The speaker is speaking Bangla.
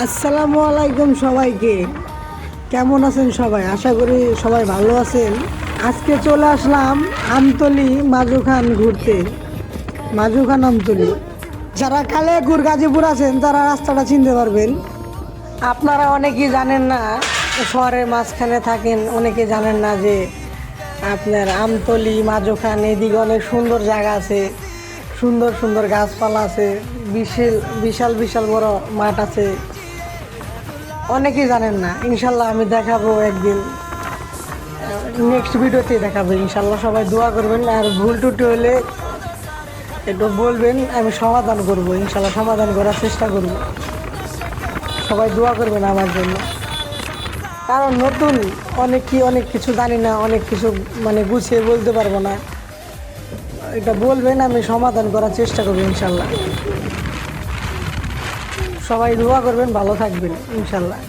আসসালামু আলাইকুম সবাইকে। কেমন আছেন সবাই? আশা করি সবাই ভালো আছেন। আজকে চলে আসলাম আমতলী মাজুখান ঘুরতে। মাজুখান আমতলী, যারা কালিয়াকুর গাজীপুর আছেন তারা রাস্তাটা চিনতে পারবেন। আপনারা অনেকেই জানেন না, শহরের মাঝখানে থাকেন, অনেকে জানেন না যে আপনার আমতলী মাজুখান এদিকে অনেক সুন্দর জায়গা আছে, সুন্দর সুন্দর গাছপালা আছে, বিশাল বিশাল বিশাল বড় মাঠ আছে। অনেকেই জানেন না। ইনশাল্লাহ আমি দেখাবো একদিন, নেক্সট ভিডিওতে দেখাবো ইনশাল্লাহ। সবাই দোয়া করবেন, আর ভুল টুটি হলে একটু বলবেন, আমি সমাধান করব ইনশাল্লাহ, সমাধান করার চেষ্টা করব। সবাই দোয়া করবেন আমার জন্য, কারণ নতুন অনেক কিছু জানি না, অনেক কিছু গুছিয়ে বলতে পারবো না। এটা বলবেন, আমি সমাধান করার চেষ্টা করবো ইনশাল্লাহ। সবাই দোয়া করবেন, ভালো থাকবেন ইনশাল্লাহ।